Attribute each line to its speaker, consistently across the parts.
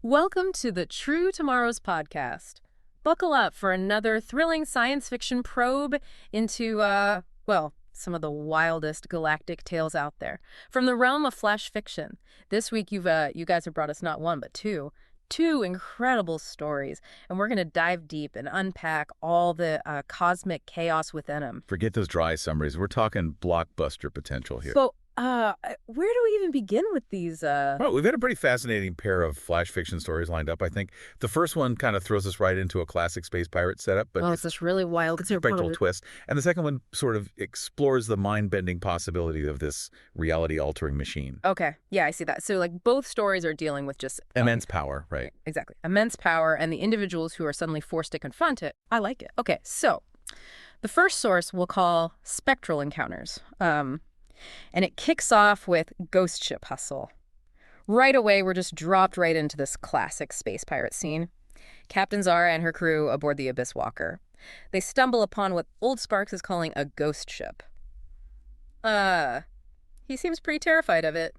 Speaker 1: Welcome to the True Tomorrows podcast. Buckle up for another thrilling science fiction probe into, some of the wildest galactic tales out there. From the realm of flash fiction, this week you guys have brought us not one, but two incredible stories, and we're going to dive deep and unpack all the cosmic chaos within them.
Speaker 2: Forget those dry summaries. We're talking blockbuster potential here.
Speaker 1: So, where do we even begin with these?
Speaker 2: Well, we've had a pretty fascinating pair of flash fiction stories lined up, I think. The first one kind of throws us right into a classic space pirate setup, but
Speaker 1: It's this really wild
Speaker 2: spectral twist. And the second one sort of explores the mind-bending possibility of this reality-altering machine.
Speaker 1: Okay, yeah, I see that. So, like, both stories are dealing with just
Speaker 2: Immense power, right?
Speaker 1: Exactly. Immense power and the individuals who are suddenly forced to confront it. I like it. Okay, so the first source we'll call Spectral Encounters. And it kicks off with ghost ship hustle. Right away, we're just dropped right into this classic space pirate scene. Captain Zara and her crew aboard the Abyss Walker. They stumble upon what Old Sparks is calling a ghost ship. He seems pretty terrified of it.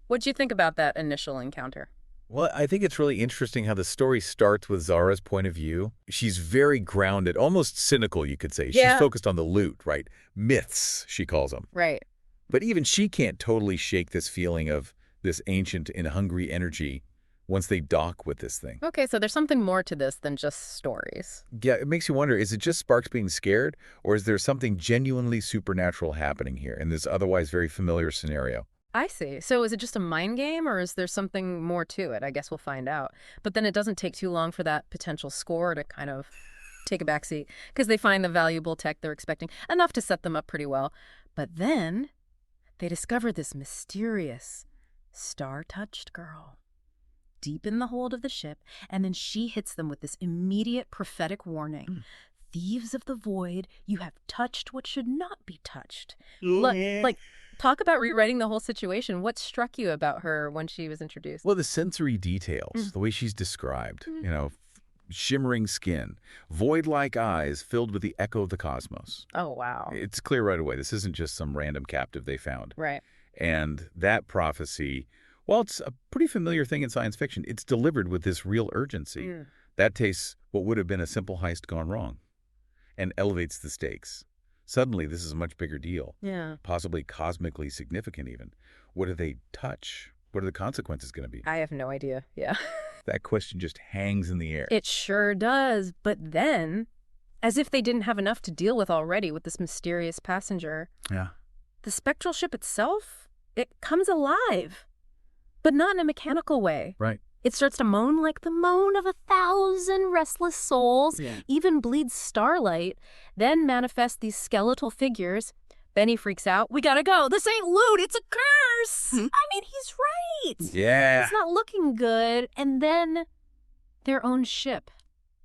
Speaker 1: What'd you think about that initial encounter?
Speaker 2: Well, I think it's really interesting how the story starts with Zara's point of view. She's very grounded, almost cynical, you could say.
Speaker 1: Yeah.
Speaker 2: She's focused on the loot, right? Myths, she calls them.
Speaker 1: Right.
Speaker 2: But even she can't totally shake this feeling of this ancient and hungry energy once they dock with this thing.
Speaker 1: Okay, so there's something more to this than just stories.
Speaker 2: Yeah, it makes you wonder, is it just Sparks being scared, or is there something genuinely supernatural happening here in this otherwise very familiar scenario?
Speaker 1: I see. So is it just a mind game, or is there something more to it? I guess we'll find out. But then it doesn't take too long for that potential score to kind of take a backseat, because they find the valuable tech they're expecting, enough to set them up pretty well. But then they discover this mysterious, star-touched girl deep in the hold of the ship, and then she hits them with this immediate prophetic warning. Thieves of the void, you have touched what should not be touched. Like, talk about rewriting the whole situation. What struck you about her when she was introduced?
Speaker 2: Well, the sensory details, the way she's described, shimmering skin, void-like eyes filled with the echo of the cosmos.
Speaker 1: Oh, wow.
Speaker 2: It's clear right away. This isn't just some random captive they found.
Speaker 1: Right.
Speaker 2: And that prophecy, well, it's a pretty familiar thing in science fiction. It's delivered with this real urgency. That tastes what would have been a simple heist gone wrong and elevates the stakes. Suddenly, this is a much bigger deal.
Speaker 1: Yeah.
Speaker 2: Possibly cosmically significant even. What do they touch? What are the consequences going to be?
Speaker 1: I have no idea. Yeah.
Speaker 2: That question just hangs in the air.
Speaker 1: It sure does. But then, as if they didn't have enough to deal with already with this mysterious passenger,
Speaker 2: Yeah.
Speaker 1: the spectral ship itself, it comes alive, but not in a mechanical way.
Speaker 2: Right.
Speaker 1: It starts to moan like the moan of 1,000 restless souls, even bleeds starlight, then manifests these skeletal figures. Benny freaks out. We gotta go. This ain't loot. It's a curse. I mean, he's right.
Speaker 2: Yeah.
Speaker 1: It's not looking good. And then their own ship,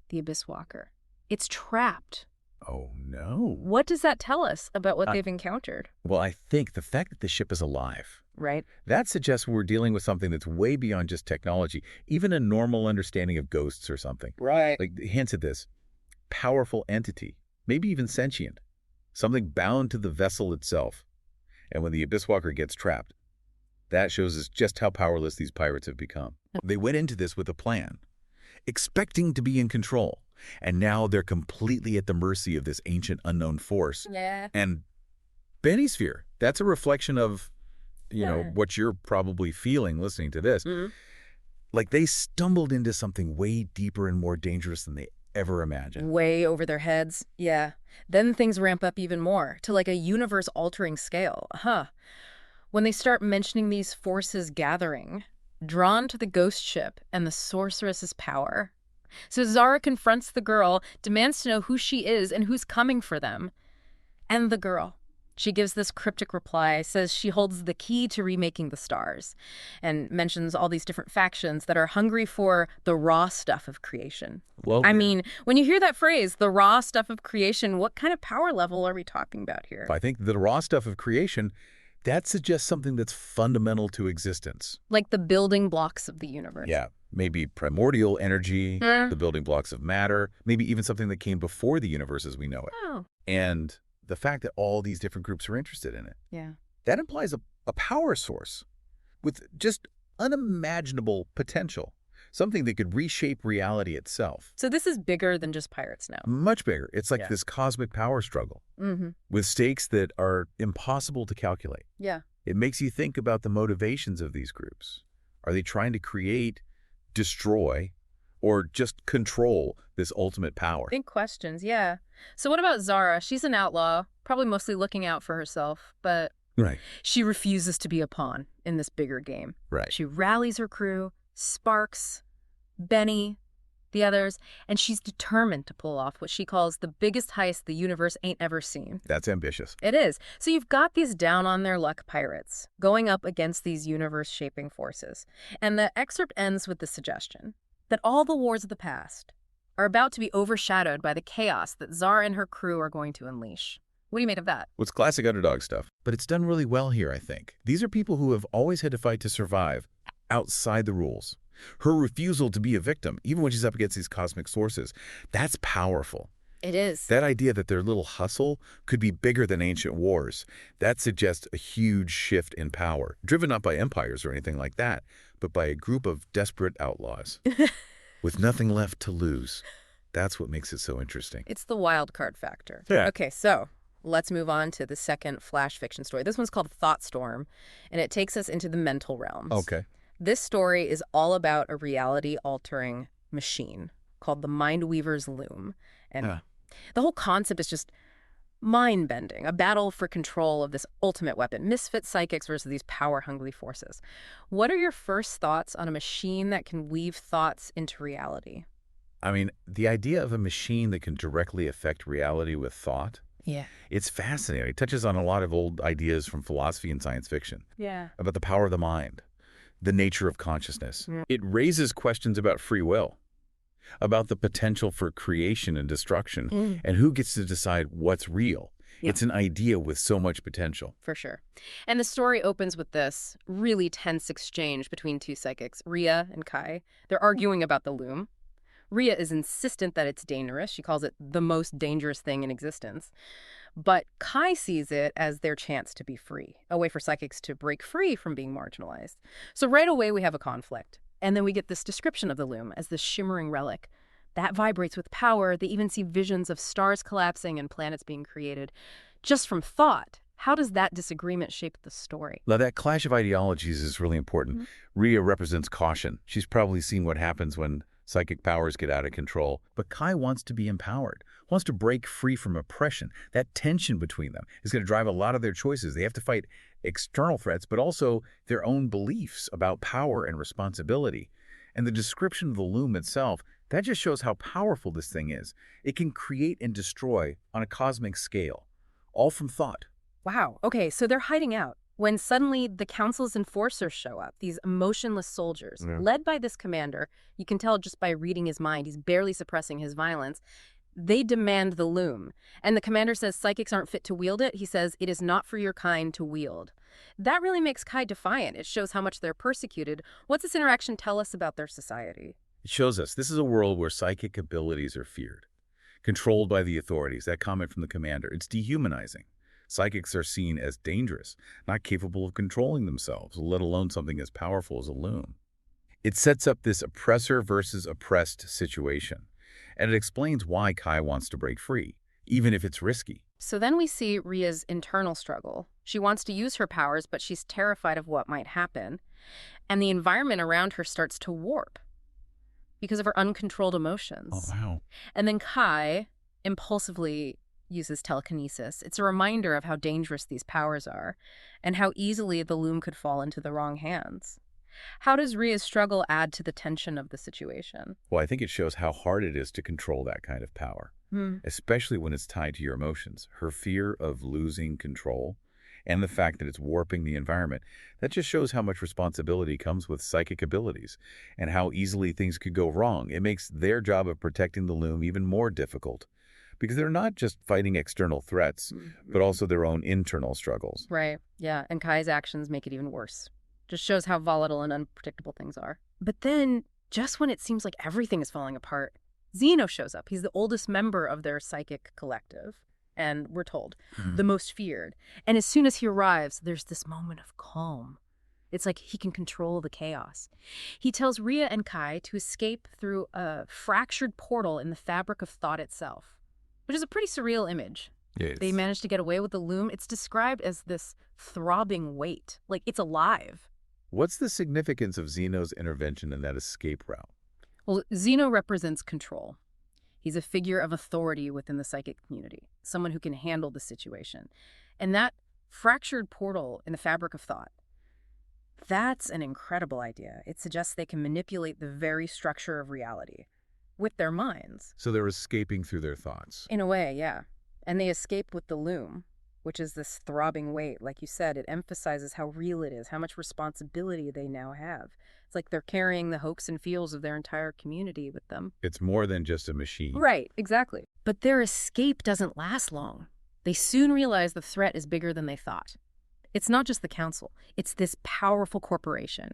Speaker 1: the Abyss Walker, it's trapped.
Speaker 2: Oh, no.
Speaker 1: What does that tell us about what they've encountered?
Speaker 2: Well, I think the fact that the ship is alive,
Speaker 1: Right.
Speaker 2: that suggests we're dealing with something that's way beyond just technology, even a normal understanding of ghosts or something.
Speaker 1: Right.
Speaker 2: Like hints at this powerful entity, maybe even sentient, something bound to the vessel itself. And when the Abyss Walker gets trapped, that shows us just how powerless these pirates have become. They went into this with a plan, expecting to be in control. And now they're completely at the mercy of this ancient unknown force.
Speaker 1: Yeah.
Speaker 2: And Benny's fear, that's a reflection of, what you're probably feeling listening to this. Like they stumbled into something way deeper and more dangerous than they ever imagined.
Speaker 1: Way over their heads. Yeah. Then things ramp up even more to like a universe-altering scale. When they start mentioning these forces gathering, drawn to the ghost ship and the Sorceress's power. So Zara confronts the girl, demands to know who she is and who's coming for them. And the girl, she gives this cryptic reply, says she holds the key to remaking the stars, and mentions all these different factions that are hungry for the raw stuff of creation.
Speaker 2: Well,
Speaker 1: I mean, when you hear that phrase, the raw stuff of creation, what kind of power level are we talking about here?
Speaker 2: I think the raw stuff of creation, that suggests something that's fundamental to existence.
Speaker 1: Like the building blocks of the universe.
Speaker 2: Yeah. Maybe primordial energy, the building blocks of matter, maybe even something that came before the universe as we know it.
Speaker 1: Oh.
Speaker 2: And the fact that all these different groups are interested in it,
Speaker 1: Yeah.
Speaker 2: that implies a power source with just unimaginable potential. something that could reshape reality itself.
Speaker 1: So this is bigger than just pirates now.
Speaker 2: Much bigger. It's like
Speaker 1: Yeah.
Speaker 2: this cosmic power struggle
Speaker 1: Mm-hmm.
Speaker 2: with stakes that are impossible to calculate.
Speaker 1: Yeah.
Speaker 2: It makes you think about the motivations of these groups. Are they trying to create, destroy, or just control this ultimate power?
Speaker 1: Big questions, yeah. So what about Zara? She's an outlaw, probably mostly looking out for herself, but
Speaker 2: Right.
Speaker 1: she refuses to be a pawn in this bigger game.
Speaker 2: Right.
Speaker 1: She rallies her crew, Sparks, Benny, the others, and she's determined to pull off what she calls the biggest heist the universe ain't ever seen.
Speaker 2: That's ambitious.
Speaker 1: It is. So you've got these down-on-their-luck pirates going up against these universe-shaping forces. And the excerpt ends with the suggestion that all the wars of the past are about to be overshadowed by the chaos that Zara and her crew are going to unleash. What do you make of that?
Speaker 2: Well, it's classic underdog stuff, but it's done really well here, I think. These are people who have always had to fight to survive outside the rules. Her refusal to be a victim, even when she's up against these cosmic sources, that's powerful.
Speaker 1: It is.
Speaker 2: That idea that their little hustle could be bigger than ancient wars, that suggests a huge shift in power, driven not by empires or anything like that, but by a group of desperate outlaws with nothing left to lose. That's what makes it so interesting.
Speaker 1: It's the wild card factor.
Speaker 2: Yeah.
Speaker 1: Okay, so let's move on to the second flash fiction story. This one's called Thought Storm, and it takes us into the mental realms.
Speaker 2: Okay.
Speaker 1: This story is all about a reality-altering machine called the Mindweaver's Loom. And the whole concept is just mind-bending, a battle for control of this ultimate weapon, misfit psychics versus these power-hungry forces. What are your first thoughts on a machine that can weave thoughts into reality?
Speaker 2: I mean, the idea of a machine that can directly affect reality with thought,
Speaker 1: Yeah.
Speaker 2: it's fascinating. It touches on a lot of old ideas from philosophy and science fiction
Speaker 1: Yeah.
Speaker 2: about the power of the mind, the nature of consciousness. It raises questions about free will, about the potential for creation and destruction, and who gets to decide what's real.
Speaker 1: Yeah.
Speaker 2: It's an idea with so much potential.
Speaker 1: For sure. And the story opens with this really tense exchange between two psychics, Rhea and Kai. They're arguing about the loom. Rhea is insistent that it's dangerous. She calls it the most dangerous thing in existence. But Kai sees it as their chance to be free, a way for psychics to break free from being marginalized. So right away we have a conflict. And then we get this description of the loom as this shimmering relic. That vibrates with power. They even see visions of stars collapsing and planets being created just from thought. How does that disagreement shape the story?
Speaker 2: Now, that clash of ideologies is really important. Rhea represents caution. She's probably seen what happens when psychic powers get out of control. But Kai wants to be empowered, wants to break free from oppression. That tension between them is going to drive a lot of their choices. They have to fight external threats, but also their own beliefs about power and responsibility. And the description of the loom itself, that just shows how powerful this thing is. It can create and destroy on a cosmic scale, all from thought.
Speaker 1: Wow. Okay, so they're hiding out when suddenly the council's enforcers show up, these emotionless soldiers, led by this commander. You can tell just by reading his mind, he's barely suppressing his violence. They demand the loom. And the commander says psychics aren't fit to wield it. He says, it is not for your kind to wield. That really makes Kai defiant. It shows how much they're persecuted. What's this interaction tell us about their society?
Speaker 2: It shows us this is a world where psychic abilities are feared, controlled by the authorities. That comment from the commander, it's dehumanizing. Psychics are seen as dangerous, not capable of controlling themselves, let alone something as powerful as a loom. It sets up this oppressor versus oppressed situation, and it explains why Kai wants to break free, even if it's risky.
Speaker 1: So then we see Rhea's internal struggle. She wants to use her powers, but she's terrified of what might happen. And the environment around her starts to warp because of her uncontrolled emotions.
Speaker 2: Oh, wow.
Speaker 1: And then Kai impulsively uses telekinesis. It's a reminder of how dangerous these powers are and how easily the loom could fall into the wrong hands. How does Rhea's struggle add to the tension of the situation?
Speaker 2: Well, I think it shows how hard it is to control that kind of power, especially when it's tied to your emotions. Her fear of losing control and the fact that it's warping the environment, that just shows how much responsibility comes with psychic abilities and how easily things could go wrong. It makes their job of protecting the loom even more difficult, because they're not just fighting external threats, but also their own internal struggles.
Speaker 1: Right, yeah, and Kai's actions make it even worse. Just shows how volatile and unpredictable things are. But then, just when it seems like everything is falling apart, Zeno shows up. He's the oldest member of their psychic collective, and we're told, the most feared. And as soon as he arrives, there's this moment of calm. It's like he can control the chaos. He tells Rhea and Kai to escape through a fractured portal in the fabric of thought itself, which is a pretty surreal image.
Speaker 2: Yes.
Speaker 1: They manage to get away with the loom. It's described as this throbbing weight, like it's alive.
Speaker 2: What's the significance of Zeno's intervention in that escape route?
Speaker 1: Well, Zeno represents control. He's a figure of authority within the psychic community, someone who can handle the situation. And that fractured portal in the fabric of thought, that's an incredible idea. It suggests they can manipulate the very structure of reality with their minds.
Speaker 2: So they're escaping through their thoughts.
Speaker 1: In a way, yeah. And they escape with the loom, which is this throbbing weight. Like you said, it emphasizes how real it is, how much responsibility they now have. It's like they're carrying the hopes and feels of their entire community with them.
Speaker 2: It's more than just a machine.
Speaker 1: Right, exactly. But their escape doesn't last long. They soon realize the threat is bigger than they thought. It's not just the council. It's this powerful corporation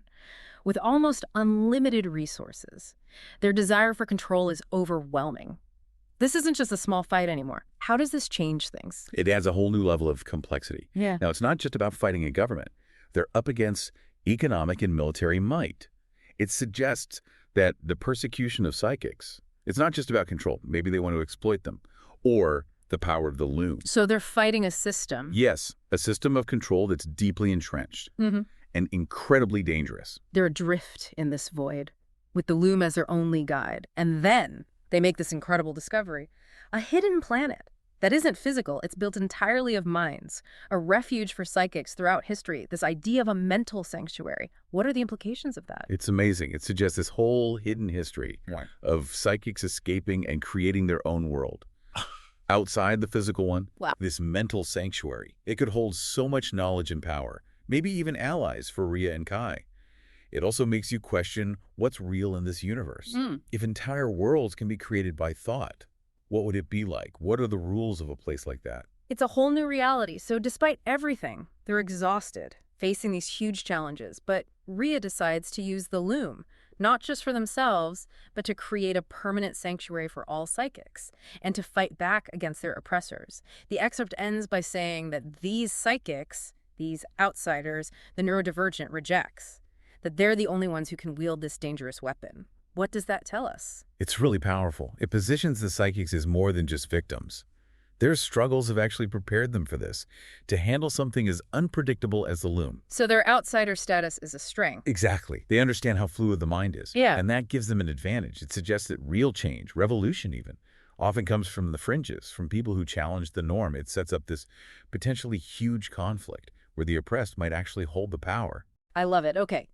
Speaker 1: with almost unlimited resources. Their desire for control is overwhelming. This isn't just a small fight anymore. How does this change things?
Speaker 2: It adds a whole new level of complexity.
Speaker 1: Yeah.
Speaker 2: Now, it's not just about fighting a government. They're up against economic and military might. It suggests that the persecution of psychics, it's not just about control. Maybe they want to exploit them. Or the power of the loom.
Speaker 1: So they're fighting a system.
Speaker 2: Yes, a system of control that's deeply entrenched and incredibly dangerous.
Speaker 1: They're adrift in this void, with the loom as their only guide. And then they make this incredible discovery. A hidden planet that isn't physical. It's built entirely of minds, a refuge for psychics throughout history, this idea of a mental sanctuary. What are the implications of that?
Speaker 2: It's amazing. It suggests this whole hidden history of psychics escaping and creating their own world. Outside the physical one, this mental sanctuary. It could hold so much knowledge and power, maybe even allies for Rhea and Kai. It also makes you question what's real in this universe. If entire worlds can be created by thought, what would it be like? What are the rules of a place like that?
Speaker 1: It's a whole new reality. So despite everything, they're exhausted, facing these huge challenges. But Rhea decides to use the loom, not just for themselves, but to create a permanent sanctuary for all psychics and to fight back against their oppressors. The excerpt ends by saying that these psychics, these outsiders, the neurodivergent rejects, that they're the only ones who can wield this dangerous weapon. What does that tell us?
Speaker 2: It's really powerful. It positions the psychics as more than just victims. Their struggles have actually prepared them for this, to handle something as unpredictable as the loom.
Speaker 1: So their outsider status is a strength.
Speaker 2: Exactly. They understand how fluid the mind is.
Speaker 1: Yeah.
Speaker 2: And that gives them an advantage. It suggests that real change, revolution even, often comes from the fringes, from people who challenge the norm. It sets up this potentially huge conflict where the oppressed might actually hold the power.
Speaker 1: I love it. Okay,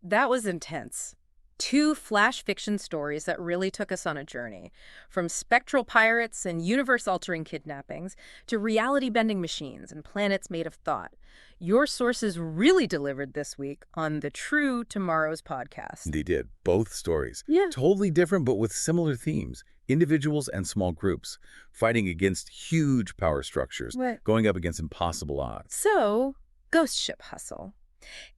Speaker 1: that was intense. 2 flash fiction stories that really took us on a journey, from spectral pirates and universe-altering kidnappings to reality-bending machines and planets made of thought. Your sources really delivered this week on the True Tomorrows podcast.
Speaker 2: They did. Both stories.
Speaker 1: Yeah.
Speaker 2: Totally different, but with similar themes. Individuals and small groups fighting against huge power structures, going up against impossible odds.
Speaker 1: So, ghost ship hustle.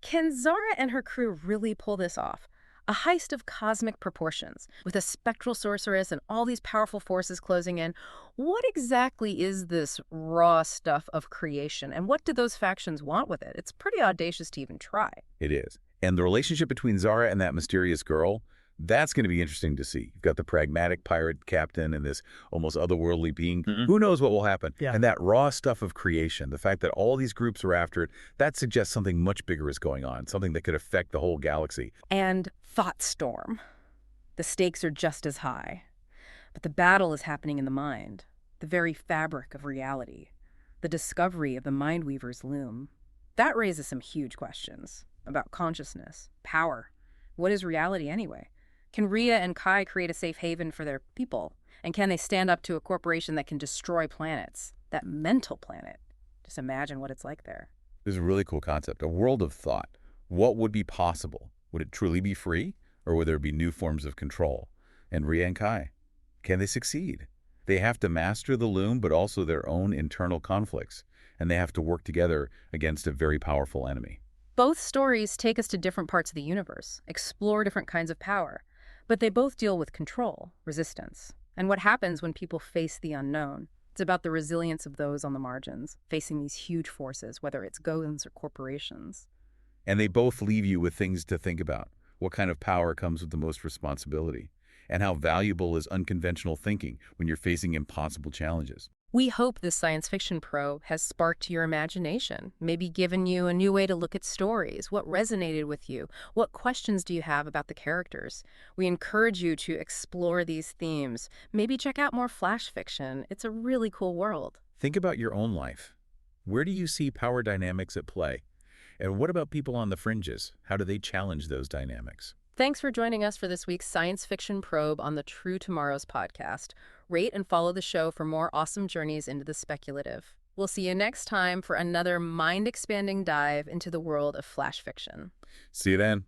Speaker 1: Can Zara and her crew really pull this off? A heist of cosmic proportions, with a spectral sorceress and all these powerful forces closing in. What exactly is this raw stuff of creation, and what do those factions want with it? It's pretty audacious to even try.
Speaker 2: It is. And the relationship between Zara and that mysterious girl, that's going to be interesting to see. You've got the pragmatic pirate captain and this almost otherworldly being. Who knows what will happen?
Speaker 3: Yeah.
Speaker 2: And that raw stuff of creation, the fact that all these groups are after it, that suggests something much bigger is going on, something that could affect the whole galaxy.
Speaker 1: And thought storm. The stakes are just as high. But the battle is happening in the mind, the very fabric of reality, the discovery of the Mindweaver's loom. That raises some huge questions about consciousness, power. What is reality anyway? Can Rhea and Kai create a safe haven for their people? And can they stand up to a corporation that can destroy planets? That mental planet. Just imagine what it's like there.
Speaker 2: This is a really cool concept, a world of thought. What would be possible? Would it truly be free? Or would there be new forms of control? And Rhea and Kai, can they succeed? They have to master the loom, but also their own internal conflicts. And they have to work together against a very powerful enemy.
Speaker 1: Both stories take us to different parts of the universe, explore different kinds of power. But they both deal with control, resistance, and what happens when people face the unknown. It's about the resilience of those on the margins, facing these huge forces, whether it's goons or corporations.
Speaker 2: And they both leave you with things to think about. What kind of power comes with the most responsibility? And how valuable is unconventional thinking when you're facing impossible challenges?
Speaker 1: We hope this science fiction probe has sparked your imagination, maybe given you a new way to look at stories. What resonated with you? What questions do you have about the characters? We encourage you to explore these themes. Maybe check out more flash fiction. It's a really cool world.
Speaker 2: Think about your own life. Where do you see power dynamics at play? And what about people on the fringes? How do they challenge those dynamics?
Speaker 1: Thanks for joining us for this week's science fiction probe on the True Tomorrows podcast. Rate and follow the show for more awesome journeys into the speculative. We'll see you next time for another mind-expanding dive into the world of flash fiction.
Speaker 2: See you then.